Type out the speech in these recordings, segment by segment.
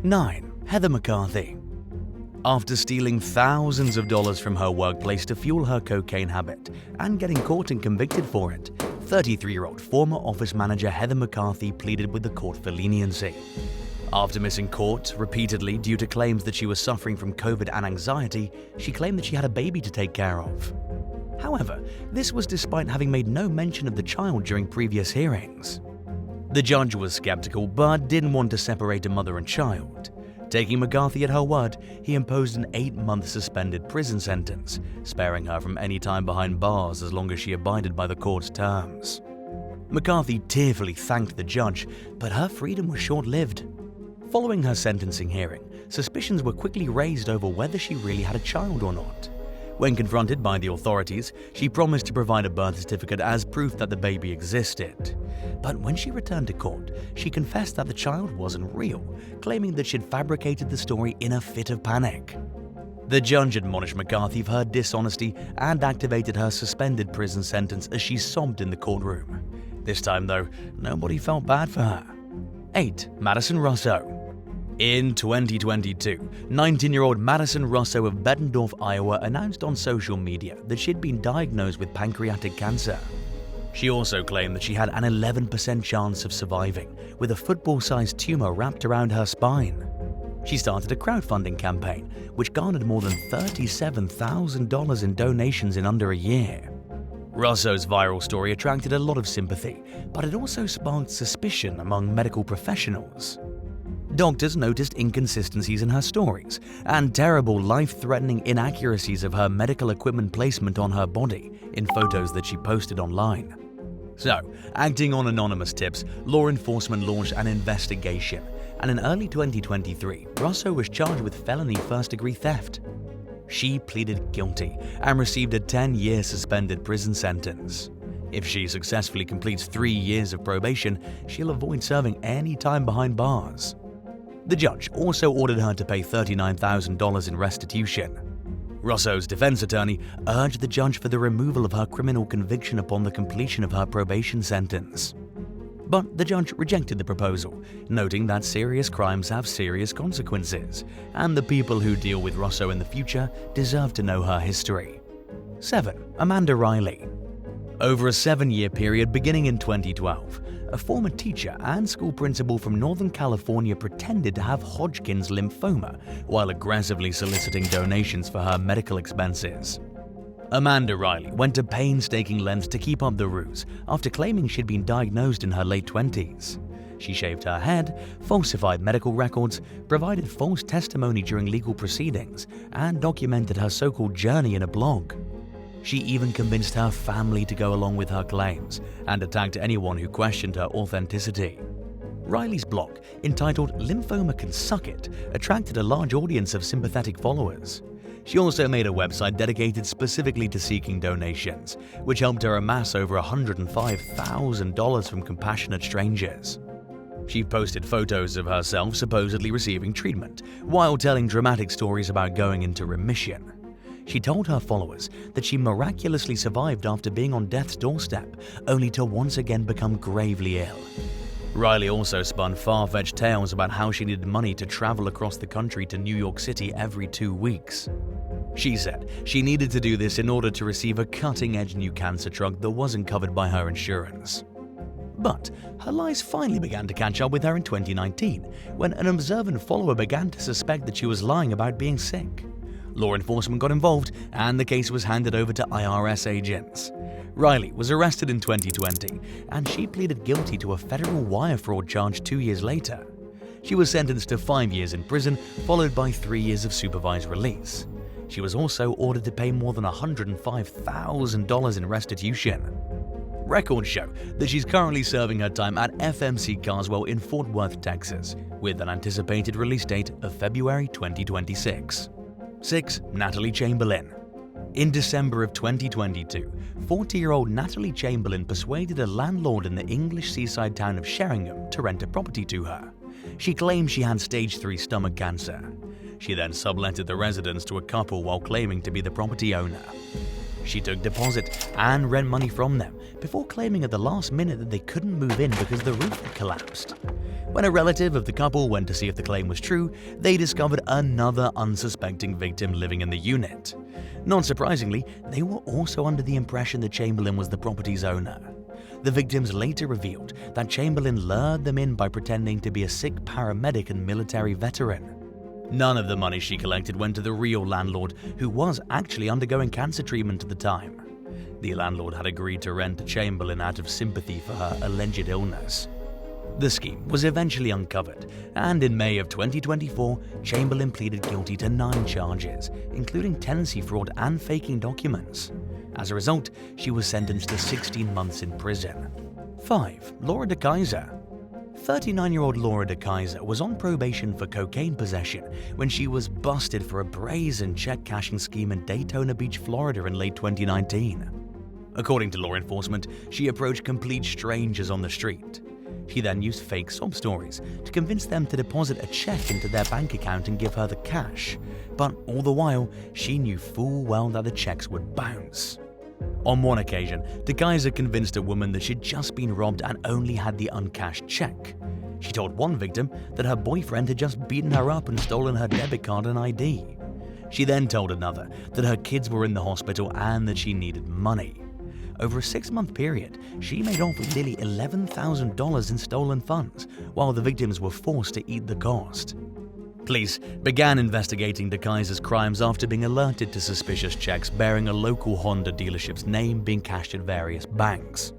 9. Heather McCarthy. After stealing thousands of dollars from her workplace to fuel her cocaine habit and getting caught and convicted for it, 33-year-old former office manager Heather McCarthy pleaded with the court for leniency. After missing court repeatedly due to claims that she was suffering from COVID and anxiety, she claimed that she had a baby to take care of. However, this was despite having made no mention of the child during previous hearings. The judge was skeptical but didn't want to separate a mother and child. Taking McCarthy at her word, he imposed an 8-month suspended prison sentence, sparing her from any time behind bars as long as she abided by the court's terms. McCarthy tearfully thanked the judge, but her freedom was short-lived. Following her sentencing hearing, suspicions were quickly raised over whether she really had a child or not. When confronted by the authorities, she promised to provide a birth certificate as proof that the baby existed. But when she returned to court, she confessed that the child wasn't real, claiming that she'd fabricated the story in a fit of panic. The judge admonished McCarthy of her dishonesty and activated her suspended prison sentence as she sobbed in the courtroom. This time, though, nobody felt bad for her. 8. Madison Russo. In 2022, 19-year-old Madison Russo of Bettendorf, Iowa announced on social media that she'd been diagnosed with pancreatic cancer. She also claimed that she had an 11% chance of surviving, with a football-sized tumor wrapped around her spine. She started a crowdfunding campaign, which garnered more than $37,000 in donations in under a year. Russo's viral story attracted a lot of sympathy, but it also sparked suspicion among medical professionals. Doctors noticed inconsistencies in her stories and terrible life-threatening inaccuracies of her medical equipment placement on her body in photos that she posted online. So, acting on anonymous tips, law enforcement launched an investigation, and in early 2023, Russo was charged with felony first-degree theft. She pleaded guilty and received a 10-year suspended prison sentence. If she successfully completes 3 years of probation, she'll avoid serving any time behind bars. The judge also ordered her to pay $39,000 in restitution. Russo's defense attorney urged the judge for the removal of her criminal conviction upon the completion of her probation sentence. But the judge rejected the proposal, noting that serious crimes have serious consequences, and the people who deal with Russo in the future deserve to know her history. 7. Amanda Riley. Over a 7-year period beginning in 2012, a former teacher and school principal from Northern California pretended to have Hodgkin's lymphoma while aggressively soliciting donations for her medical expenses. Amanda Riley went to painstaking lengths to keep up the ruse after claiming she'd been diagnosed in her late 20s. She shaved her head, falsified medical records, provided false testimony during legal proceedings, and documented her so-called journey in a blog. She even convinced her family to go along with her claims and attacked anyone who questioned her authenticity. Riley's blog, entitled "Lymphoma Can Suck It," attracted a large audience of sympathetic followers. She also made a website dedicated specifically to seeking donations, which helped her amass over $105,000 from compassionate strangers. She posted photos of herself supposedly receiving treatment, while telling dramatic stories about going into remission. She told her followers that she miraculously survived after being on death's doorstep, only to once again become gravely ill. Riley also spun far-fetched tales about how she needed money to travel across the country to New York City every 2 weeks. She said she needed to do this in order to receive a cutting-edge new cancer drug that wasn't covered by her insurance. But her lies finally began to catch up with her in 2019, when an observant follower began to suspect that she was lying about being sick. Law enforcement got involved, and the case was handed over to IRS agents. Riley was arrested in 2020, and she pleaded guilty to a federal wire fraud charge 2 years later. She was sentenced to 5 years in prison, followed by 3 years of supervised release. She was also ordered to pay more than $105,000 in restitution. Records show that she's currently serving her time at FMC Carswell in Fort Worth, Texas, with an anticipated release date of February 2026. 6. Natalie Chamberlain. In December of 2022, 40-year-old Natalie Chamberlain persuaded a landlord in the English seaside town of Sheringham to rent a property to her. She claimed she had stage 3 stomach cancer. She then subletted the residence to a couple while claiming to be the property owner. She took deposit and rent money from them before claiming at the last minute that they couldn't move in because the roof had collapsed. When a relative of the couple went to see if the claim was true, they discovered another unsuspecting victim living in the unit. Not surprisingly, they were also under the impression that Chamberlain was the property's owner. The victims later revealed that Chamberlain lured them in by pretending to be a sick paramedic and military veteran. None of the money she collected went to the real landlord, who was actually undergoing cancer treatment at the time. The landlord had agreed to rent to Chamberlain out of sympathy for her alleged illness. The scheme was eventually uncovered, and in May of 2024, Chamberlain pleaded guilty to 9 charges, including tenancy fraud and faking documents. As a result, she was sentenced to 16 months in prison. 5. Laura De Kaiser. 39-year-old Laura De Kaiser was on probation for cocaine possession when she was busted for a brazen check-cashing scheme in Daytona Beach, Florida in late 2019. According to law enforcement, she approached complete strangers on the street. She then used fake sob stories to convince them to deposit a check into their bank account and give her the cash, but all the while, she knew full well that the checks would bounce. On one occasion, De Kaiser convinced a woman that she'd just been robbed and only had the uncashed check. She told one victim that her boyfriend had just beaten her up and stolen her debit card and ID. She then told another that her kids were in the hospital and that she needed money. Over a 6-month period, she made off with nearly $11,000 in stolen funds, while the victims were forced to eat the cost. Police began investigating De Kaiser's crimes after being alerted to suspicious checks bearing a local Honda dealership's name being cashed at various banks.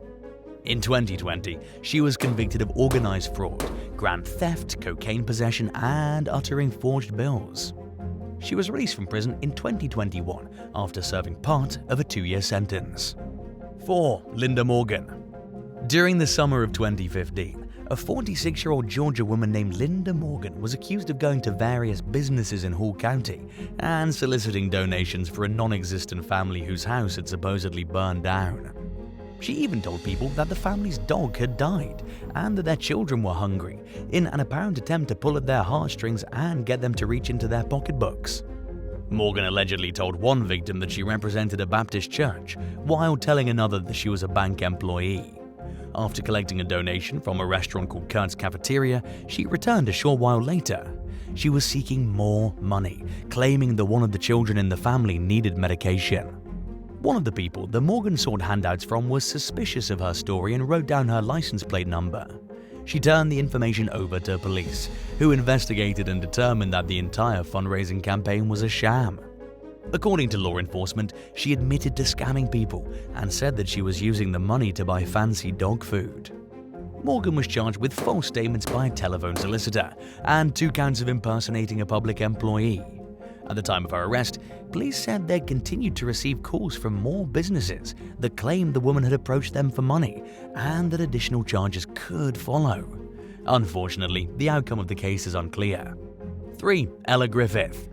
In 2020, she was convicted of organized fraud, grand theft, cocaine possession, and uttering forged bills. She was released from prison in 2021 after serving part of a 2-year sentence. 4. Linda Morgan. During the summer of 2015, a 46-year-old Georgia woman named Linda Morgan was accused of going to various businesses in Hall County and soliciting donations for a non-existent family whose house had supposedly burned down. She even told people that the family's dog had died and that their children were hungry, in an apparent attempt to pull at their heartstrings and get them to reach into their pocketbooks. Morgan allegedly told one victim that she represented a Baptist church, while telling another that she was a bank employee. After collecting a donation from a restaurant called Kurt's Cafeteria, she returned a short while later. She was seeking more money, claiming that one of the children in the family needed medication. One of the people that Morgan sought handouts from was suspicious of her story and wrote down her license plate number. She turned the information over to police, who investigated and determined that the entire fundraising campaign was a sham. According to law enforcement, she admitted to scamming people and said that she was using the money to buy fancy dog food. Morgan was charged with false statements by a telephone solicitor and 2 counts of impersonating a public employee. At the time of her arrest, police said they continued to receive calls from more businesses that claimed the woman had approached them for money and that additional charges could follow. Unfortunately, the outcome of the case is unclear. 3. Ella Griffith.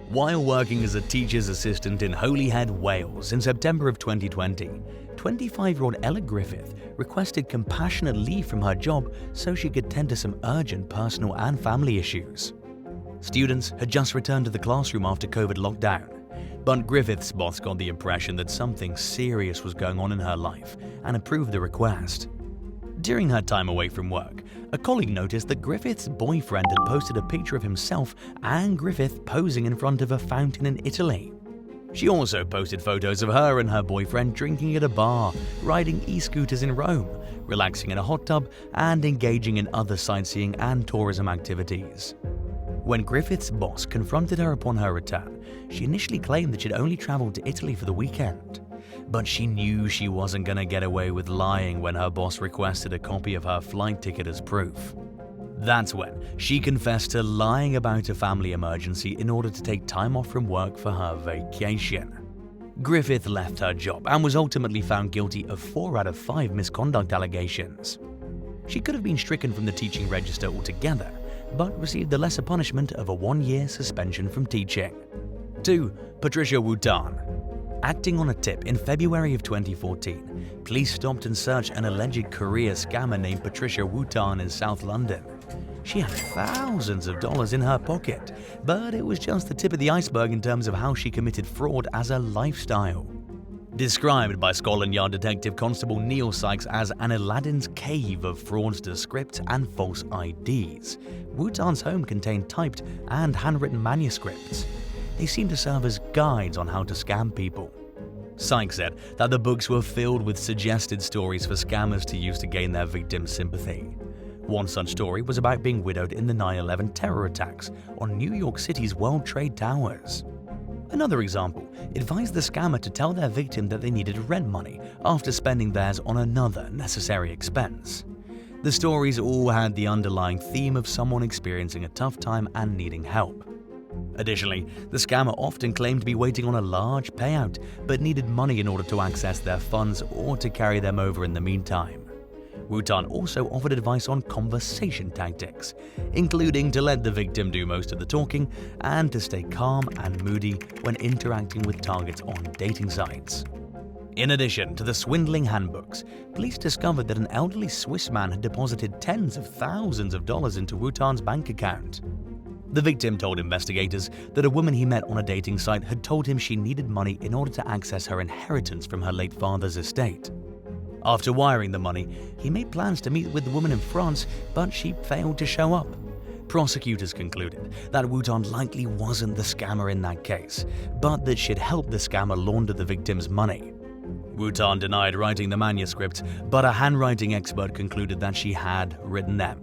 While working as a teacher's assistant in Holyhead, Wales in September of 2020, 25-year-old Ella Griffith requested compassionate leave from her job so she could tend to some urgent personal and family issues. Students had just returned to the classroom after COVID lockdown, but Griffith's boss got the impression that something serious was going on in her life and approved the request. During her time away from work, a colleague noticed that Griffith's boyfriend had posted a picture of himself and Griffith posing in front of a fountain in Italy. She also posted photos of her and her boyfriend drinking at a bar, riding e-scooters in Rome, relaxing in a hot tub, and engaging in other sightseeing and tourism activities. When Griffith's boss confronted her upon her return, she initially claimed that she'd only traveled to Italy for the weekend. But she knew she wasn't going to get away with lying when her boss requested a copy of her flight ticket as proof. That's when she confessed to lying about a family emergency in order to take time off from work for her vacation. Griffith left her job and was ultimately found guilty of 4 out of 5 misconduct allegations. She could have been stricken from the teaching register altogether, but received the lesser punishment of a 1-year suspension from teaching. 2. Patricia Wooten. Acting on a tip in February of 2014, police stopped and searched an alleged career scammer named Patricia Wooten in South London. She had thousands of dollars in her pocket, but it was just the tip of the iceberg in terms of how she committed fraud as a lifestyle. Described by Scotland Yard Detective Constable Neil Sykes as an Aladdin's cave of fraudster scripts and false IDs, Wutan's home contained typed and handwritten manuscripts. They seemed to serve as guides on how to scam people. Sykes said that the books were filled with suggested stories for scammers to use to gain their victims' sympathy. One such story was about being widowed in the 9/11 terror attacks on New York City's World Trade Towers. Another example advised the scammer to tell their victim that they needed rent money after spending theirs on another necessary expense. The stories all had the underlying theme of someone experiencing a tough time and needing help. Additionally, the scammer often claimed to be waiting on a large payout but needed money in order to access their funds or to carry them over in the meantime. Wutan also offered advice on conversation tactics, including to let the victim do most of the talking and to stay calm and moody when interacting with targets on dating sites. In addition to the swindling handbooks, police discovered that an elderly Swiss man had deposited tens of thousands of dollars into Wutan's bank account. The victim told investigators that a woman he met on a dating site had told him she needed money in order to access her inheritance from her late father's estate. After wiring the money, he made plans to meet with the woman in France, but she failed to show up. Prosecutors concluded that Wutan likely wasn't the scammer in that case, but that she'd helped the scammer launder the victim's money. Wutan denied writing the manuscripts, but a handwriting expert concluded that she had written them.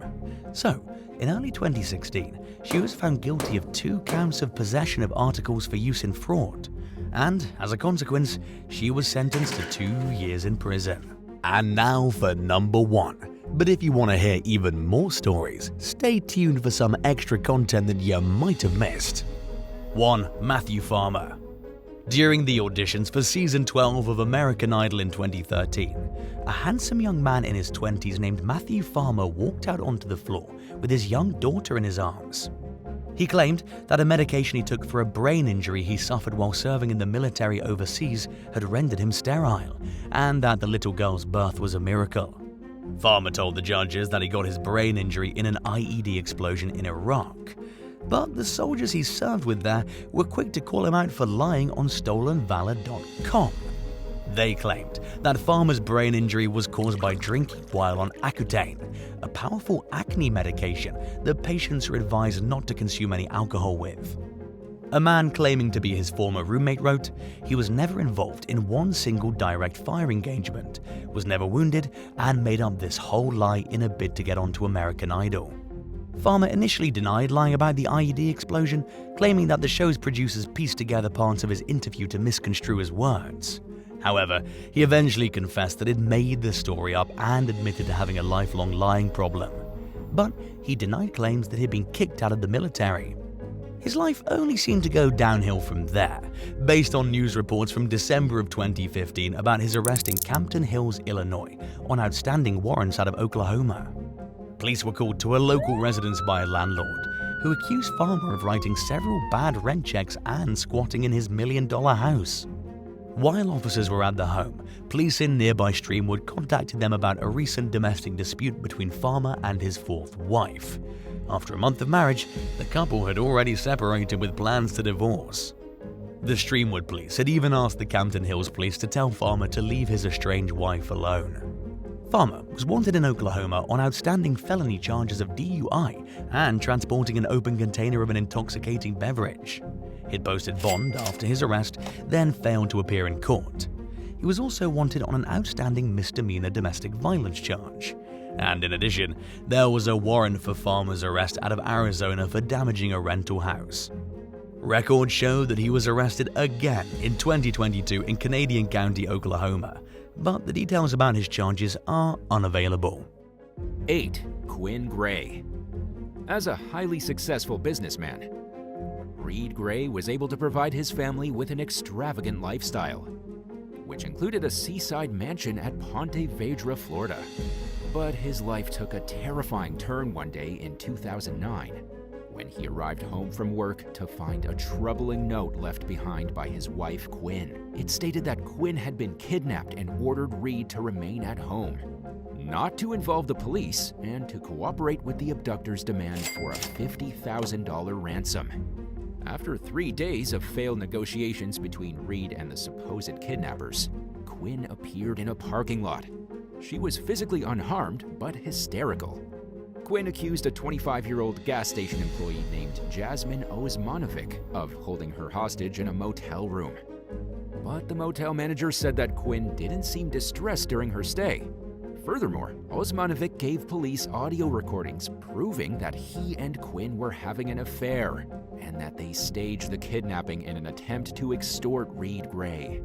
So, in early 2016, she was found guilty of 2 counts of possession of articles for use in fraud, and as a consequence, she was sentenced to 2 years in prison. And now for number 1. But if you want to hear even more stories, stay tuned for some extra content that you might have missed. 1. Matthew Farmer. During the auditions for Season 12 of American Idol in 2013, a handsome young man in his 20s named Matthew Farmer walked out onto the floor with his young daughter in his arms. He claimed that a medication he took for a brain injury he suffered while serving in the military overseas had rendered him sterile, and that the little girl's birth was a miracle. Farmer told the judges that he got his brain injury in an IED explosion in Iraq, but the soldiers he served with there were quick to call him out for lying on stolenvalor.com. They claimed that Farmer's brain injury was caused by drinking while on Accutane, a powerful acne medication that patients are advised not to consume any alcohol with. A man claiming to be his former roommate wrote, he was never involved in one single direct fire engagement, was never wounded, and made up this whole lie in a bid to get onto American Idol. Farmer initially denied lying about the IED explosion, claiming that the show's producers pieced together parts of his interview to misconstrue his words. However, he eventually confessed that he'd made the story up and admitted to having a lifelong lying problem. But he denied claims that he'd been kicked out of the military. His life only seemed to go downhill from there, based on news reports from December of 2015 about his arrest in Campton Hills, Illinois, on outstanding warrants out of Oklahoma. Police were called to a local residence by a landlord, who accused Farmer of writing several bad rent checks and squatting in his $1 million house. While officers were at the home, police in nearby Streamwood contacted them about a recent domestic dispute between Farmer and his 4th wife. After a month of marriage, the couple had already separated with plans to divorce. The Streamwood police had even asked the Campton Hills police to tell Farmer to leave his estranged wife alone. Farmer was wanted in Oklahoma on outstanding felony charges of DUI and transporting an open container of an intoxicating beverage. He'd posted bond after his arrest, then failed to appear in court. He was also wanted on an outstanding misdemeanor domestic violence charge. And in addition, there was a warrant for Farmer's arrest out of Arizona for damaging a rental house. Records show that he was arrested again in 2022 in Canadian County, Oklahoma, but the details about his charges are unavailable. 8. Quinn Gray. As a highly successful businessman, Reed Gray was able to provide his family with an extravagant lifestyle, which included a seaside mansion at Ponte Vedra, Florida. But his life took a terrifying turn one day in 2009, when he arrived home from work to find a troubling note left behind by his wife, Quinn. It stated that Quinn had been kidnapped and ordered Reed to remain at home, not to involve the police, and to cooperate with the abductor's demand for a $50,000 ransom. After 3 days of failed negotiations between Reed and the supposed kidnappers, Quinn appeared in a parking lot. She was physically unharmed, but hysterical. Quinn accused a 25-year-old gas station employee named Jasmine Osmanovic of holding her hostage in a motel room. But the motel manager said that Quinn didn't seem distressed during her stay. Furthermore, Osmanovic gave police audio recordings proving that he and Quinn were having an affair and that they staged the kidnapping in an attempt to extort Reed Gray.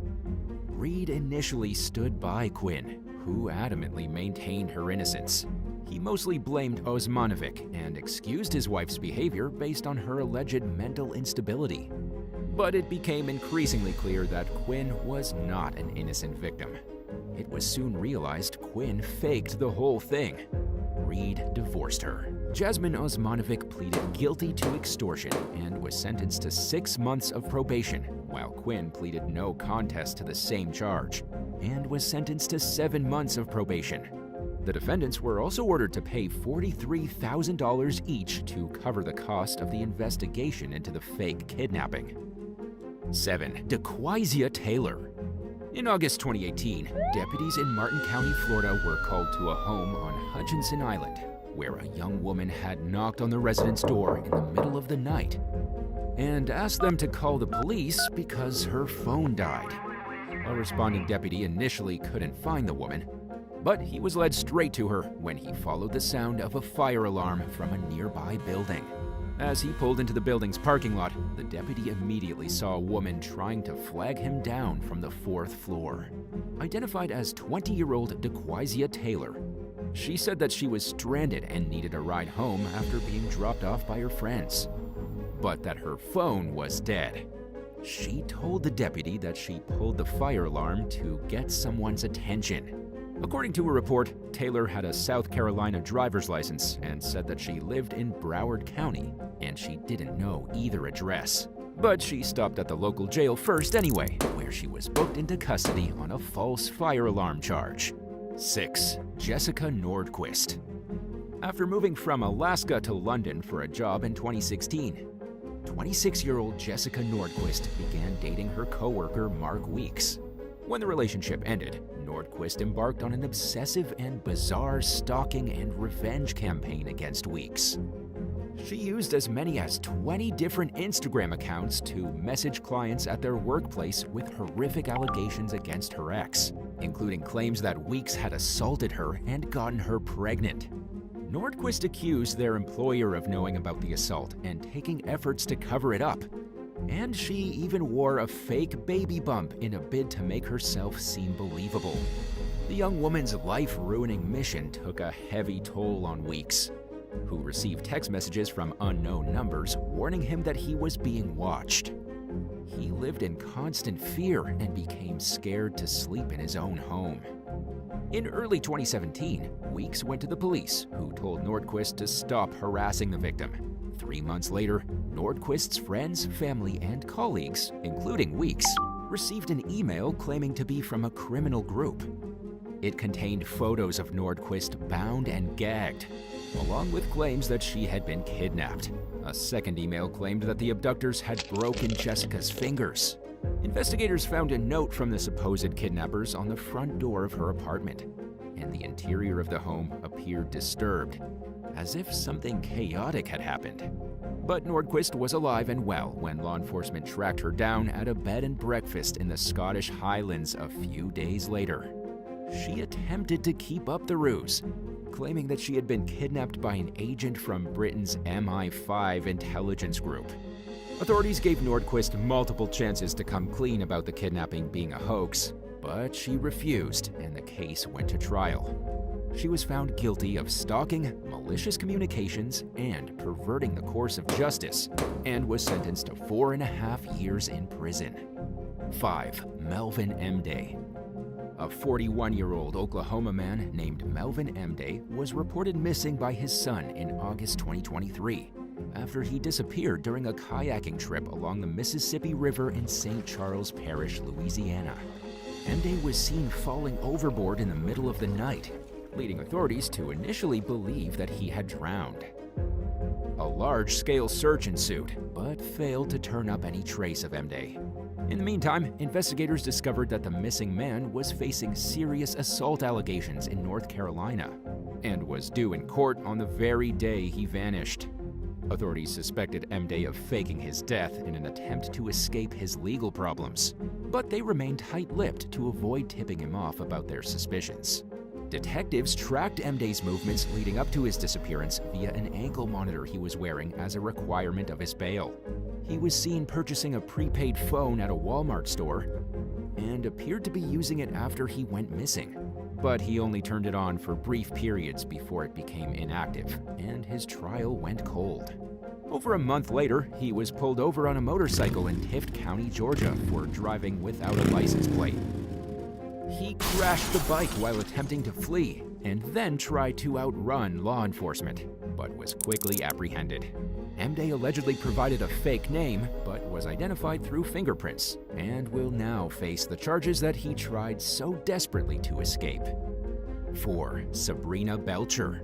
Reed initially stood by Quinn, who adamantly maintained her innocence. He mostly blamed Osmanovic and excused his wife's behavior based on her alleged mental instability. But it became increasingly clear that Quinn was not an innocent victim. It was soon realized Quinn faked the whole thing. Reed divorced her. Jasmine Osmanovic pleaded guilty to extortion and was sentenced to 6 months of probation, while Quinn pleaded no contest to the same charge and was sentenced to 7 months of probation. The defendants were also ordered to pay $43,000 each to cover the cost of the investigation into the fake kidnapping. 7. DeQuisia Taylor. In August 2018, deputies in Martin County, Florida were called to a home on Hutchinson Island, where a young woman had knocked on the resident's door in the middle of the night and asked them to call the police because her phone died. A responding deputy initially couldn't find the woman, but he was led straight to her when he followed the sound of a fire alarm from a nearby building. As he pulled into the building's parking lot, the deputy immediately saw a woman trying to flag him down from the 4th floor. Identified as 20-year-old DeQuisia Taylor, she said that she was stranded and needed a ride home after being dropped off by her friends, but that her phone was dead. She told the deputy that she pulled the fire alarm to get someone's attention. According to a report, Taylor had a South Carolina driver's license and said that she lived in Broward County, and she didn't know either address. But she stopped at the local jail first anyway, where she was booked into custody on a false fire alarm charge. 6. Jessica Nordquist. After moving from Alaska to London for a job in 2016, 26-year-old Jessica Nordquist began dating her coworker Mark Weeks. When the relationship ended, Nordquist embarked on an obsessive and bizarre stalking and revenge campaign against Weeks. She used as many as 20 different Instagram accounts to message clients at their workplace with horrific allegations against her ex, including claims that Weeks had assaulted her and gotten her pregnant. Nordquist accused their employer of knowing about the assault and taking efforts to cover it up. And she even wore a fake baby bump in a bid to make herself seem believable. The young woman's life-ruining mission took a heavy toll on Weeks, who received text messages from unknown numbers warning him that he was being watched. He lived in constant fear and became scared to sleep in his own home. In early 2017, Weeks went to the police, who told Nordquist to stop harassing the victim. 3 months later, Nordquist's friends, family, and colleagues, including Weeks, received an email claiming to be from a criminal group. It contained photos of Nordquist bound and gagged, along with claims that she had been kidnapped. A second email claimed that the abductors had broken Jessica's fingers. Investigators found a note from the supposed kidnappers on the front door of her apartment, and the interior of the home appeared disturbed, as if something chaotic had happened. But Nordquist was alive and well when law enforcement tracked her down at a bed and breakfast in the Scottish Highlands a few days later. She attempted to keep up the ruse, claiming that she had been kidnapped by an agent from Britain's MI5 intelligence group. Authorities gave Nordquist multiple chances to come clean about the kidnapping being a hoax, but she refused, and the case went to trial. She was found guilty of stalking, malicious communications, and perverting the course of justice, and was sentenced to 4.5 years in prison. 5. Melvin M. Day. A 41-year-old Oklahoma man named Melvin M. Day was reported missing by his son in August 2023, after he disappeared during a kayaking trip along the Mississippi River in St. Charles Parish, Louisiana. M. Day was seen falling overboard in the middle of the night, leading authorities to initially believe that he had drowned. A large-scale search ensued, but failed to turn up any trace of M. Day. In the meantime, investigators discovered that the missing man was facing serious assault allegations in North Carolina and was due in court on the very day he vanished. Authorities suspected M-Day of faking his death in an attempt to escape his legal problems, but they remained tight-lipped to avoid tipping him off about their suspicions. Detectives tracked M-Day's movements leading up to his disappearance via an ankle monitor he was wearing as a requirement of his bail. He was seen purchasing a prepaid phone at a Walmart store and appeared to be using it after he went missing. But he only turned it on for brief periods before it became inactive, and his trial went cold. Over a month later, he was pulled over on a motorcycle in Tift County, Georgia, for driving without a license plate. He crashed the bike while attempting to flee, and then tried to outrun law enforcement, but was quickly apprehended. M-Day allegedly provided a fake name, but was identified through fingerprints, and will now face the charges that he tried so desperately to escape. 4. Sabrina Belcher.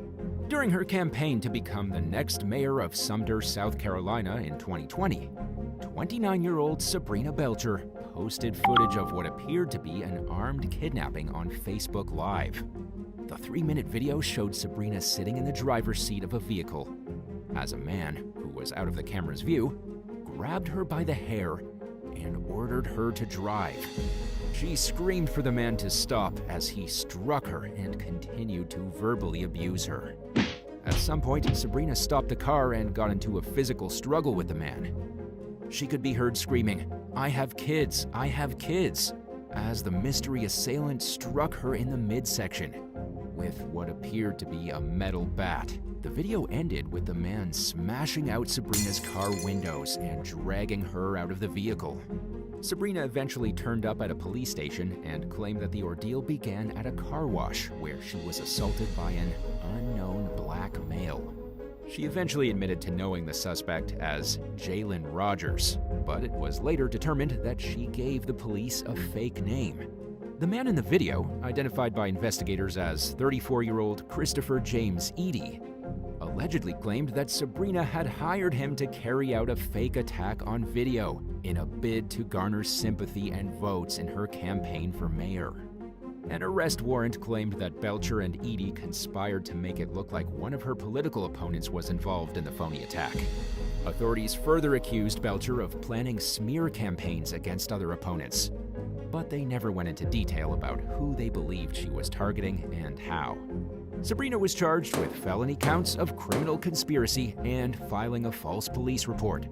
During her campaign to become the next mayor of Sumter, South Carolina in 2020, 29-year-old Sabrina Belcher posted footage of what appeared to be an armed kidnapping on Facebook Live. The 3-minute video showed Sabrina sitting in the driver's seat of a vehicle as a man, who was out of the camera's view, grabbed her by the hair and ordered her to drive. She screamed for the man to stop as he struck her and continued to verbally abuse her. At some point, Sabrina stopped the car and got into a physical struggle with the man. She could be heard screaming, "I have kids, I have kids," as the mystery assailant struck her in the midsection with what appeared to be a metal bat. The video ended with the man smashing out Sabrina's car windows and dragging her out of the vehicle. Sabrina eventually turned up at a police station and claimed that the ordeal began at a car wash where she was assaulted by an unknown black male. She eventually admitted to knowing the suspect as Jalen Rogers, but it was later determined that she gave the police a fake name. The man in the video, identified by investigators as 34-year-old Christopher James Eady, allegedly claimed that Sabrina had hired him to carry out a fake attack on video in a bid to garner sympathy and votes in her campaign for mayor. An arrest warrant claimed that Belcher and Eady conspired to make it look like one of her political opponents was involved in the phony attack. Authorities further accused Belcher of planning smear campaigns against other opponents, but they never went into detail about who they believed she was targeting and how. Sabrina was charged with felony counts of criminal conspiracy and filing a false police report.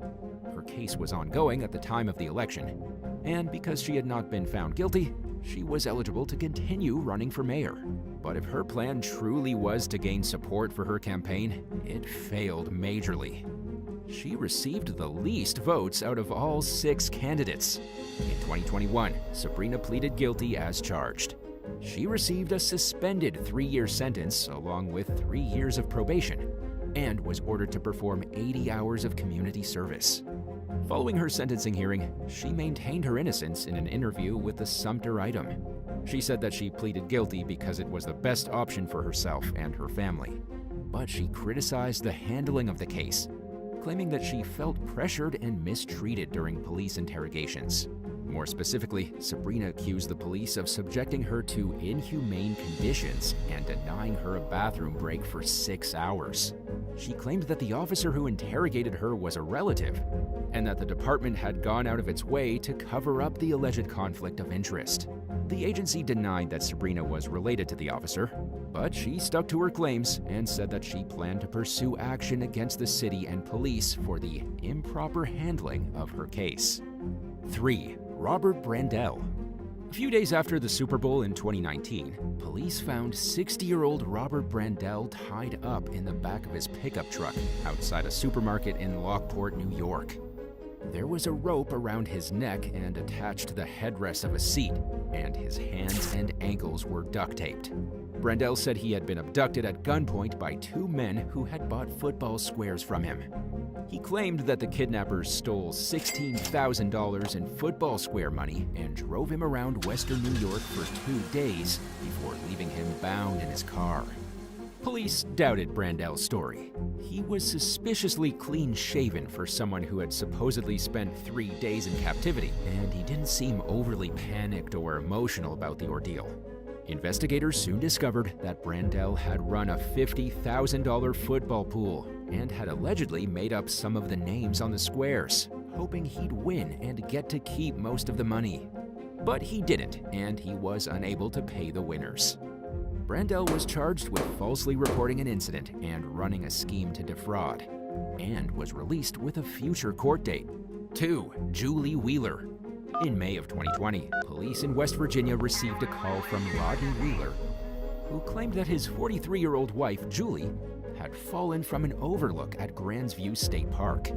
Her case was ongoing at the time of the election, and because she had not been found guilty, she was eligible to continue running for mayor. But if her plan truly was to gain support for her campaign, it failed majorly. She received the least votes out of all 6 candidates. In 2021, Sabrina pleaded guilty as charged. She received a suspended 3-year sentence along with 3 years of probation and was ordered to perform 80 hours of community service. Following her sentencing hearing, she maintained her innocence in an interview with the Sumter Item. She said that she pleaded guilty because it was the best option for herself and her family. But she criticized the handling of the case, claiming that she felt pressured and mistreated during police interrogations. More specifically, Sabrina accused the police of subjecting her to inhumane conditions and denying her a bathroom break for 6 hours. She claimed that the officer who interrogated her was a relative, and that the department had gone out of its way to cover up the alleged conflict of interest. The agency denied that Sabrina was related to the officer, but she stuck to her claims and said that she planned to pursue action against the city and police for the improper handling of her case. 3. Robert Brandel. A few days after the Super Bowl in 2019, police found 60-year-old Robert Brandel tied up in the back of his pickup truck outside a supermarket in Lockport, New York. There was a rope around his neck and attached to the headrest of a seat, and his hands and ankles were duct taped. Brandel said he had been abducted at gunpoint by 2 men who had bought football squares from him. He claimed that the kidnappers stole $16,000 in football square money and drove him around western New York for 2 days before leaving him bound in his car. Police doubted Brandell's story. He was suspiciously clean-shaven for someone who had supposedly spent 3 days in captivity, and he didn't seem overly panicked or emotional about the ordeal. Investigators soon discovered that Brandell had run a $50,000 football pool and had allegedly made up some of the names on the squares, hoping he'd win and get to keep most of the money. But he didn't, and he was unable to pay the winners. Brandell was charged with falsely reporting an incident and running a scheme to defraud, and was released with a future court date. 2. Julie Wheeler. In May of 2020, police in West Virginia received a call from Rodney Wheeler, who claimed that his 43-year-old wife, Julie, had fallen from an overlook at Grants View State Park.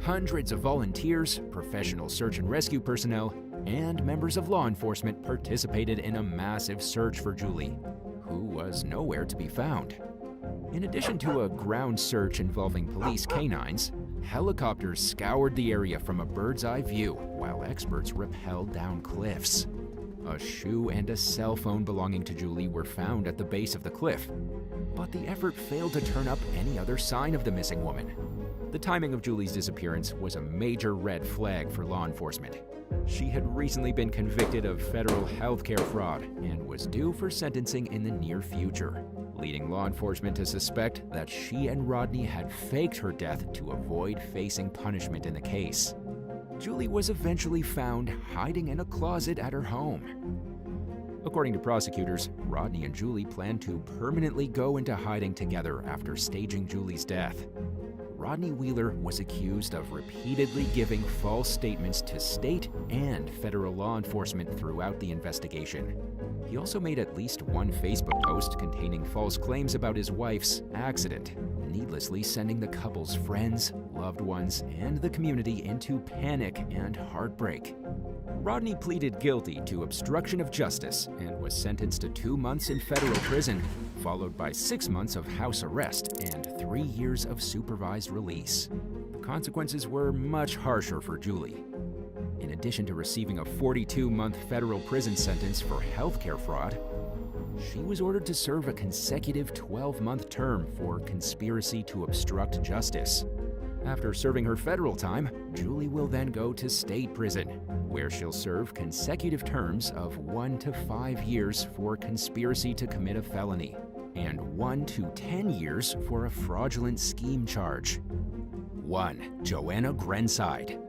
Hundreds of volunteers, professional search and rescue personnel, and members of law enforcement participated in a massive search for Julie, who was nowhere to be found. In addition to a ground search involving police canines, helicopters scoured the area from a bird's-eye view while experts rappelled down cliffs. A shoe and a cell phone belonging to Julie were found at the base of the cliff, but the effort failed to turn up any other sign of the missing woman. The timing of Julie's disappearance was a major red flag for law enforcement. She had recently been convicted of federal healthcare fraud and was due for sentencing in the near future, leading law enforcement to suspect that she and Rodney had faked her death to avoid facing punishment in the case. Julie was eventually found hiding in a closet at her home. According to prosecutors, Rodney and Julie planned to permanently go into hiding together after staging Julie's death. Rodney Wheeler was accused of repeatedly giving false statements to state and federal law enforcement throughout the investigation. He also made at least one Facebook post containing false claims about his wife's accident, needlessly sending the couple's friends, loved ones, and the community into panic and heartbreak. Rodney pleaded guilty to obstruction of justice and was sentenced to 2 months in federal prison, followed by 6 months of house arrest and 3 years of supervised release. The consequences were much harsher for Julie. In addition to receiving a 42-month federal prison sentence for healthcare fraud, she was ordered to serve a consecutive 12-month term for conspiracy to obstruct justice. After serving her federal time, Julie will then go to state prison, where she'll serve consecutive terms of 1 to 5 years for conspiracy to commit a felony, and 1 to 10 years for a fraudulent scheme charge. 1. Joanna Grenside.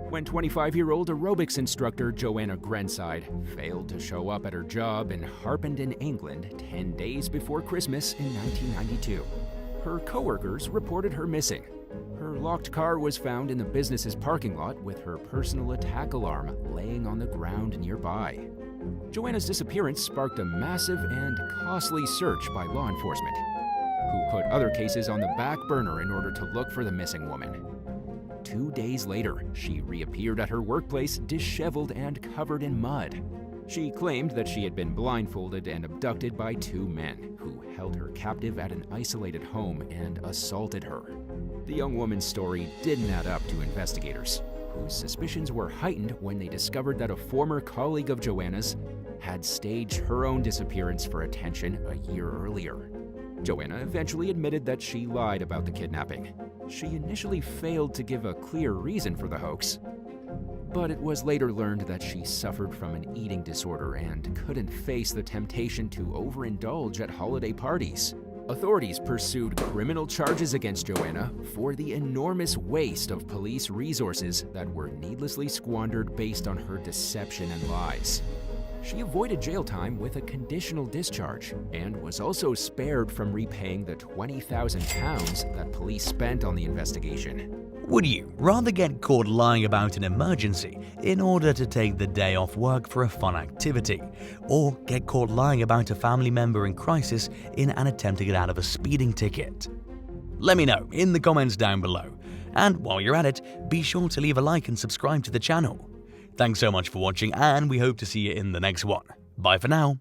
When 25-year-old aerobics instructor Joanna Grenside failed to show up at her job in Harpenden, England 10 days before Christmas in 1992, her coworkers reported her missing. Her locked car was found in the business's parking lot with her personal attack alarm laying on the ground nearby. Joanna's disappearance sparked a massive and costly search by law enforcement, who put other cases on the back burner in order to look for the missing woman. 2 days later, she reappeared at her workplace disheveled and covered in mud. She claimed that she had been blindfolded and abducted by 2 men who held her captive at an isolated home and assaulted her. The young woman's story didn't add up to investigators, whose suspicions were heightened when they discovered that a former colleague of Joanna's had staged her own disappearance for attention a year earlier. Joanna eventually admitted that she lied about the kidnapping. She initially failed to give a clear reason for the hoax, but it was later learned that she suffered from an eating disorder and couldn't face the temptation to overindulge at holiday parties. Authorities pursued criminal charges against Joanna for the enormous waste of police resources that were needlessly squandered based on her deception and lies. She avoided jail time with a conditional discharge and was also spared from repaying the £20,000 that police spent on the investigation. Would you rather get caught lying about an emergency in order to take the day off work for a fun activity, or get caught lying about a family member in crisis in an attempt to get out of a speeding ticket? Let me know in the comments down below. And while you're at it, be sure to leave a like and subscribe to the channel. Thanks so much for watching, and we hope to see you in the next one. Bye for now.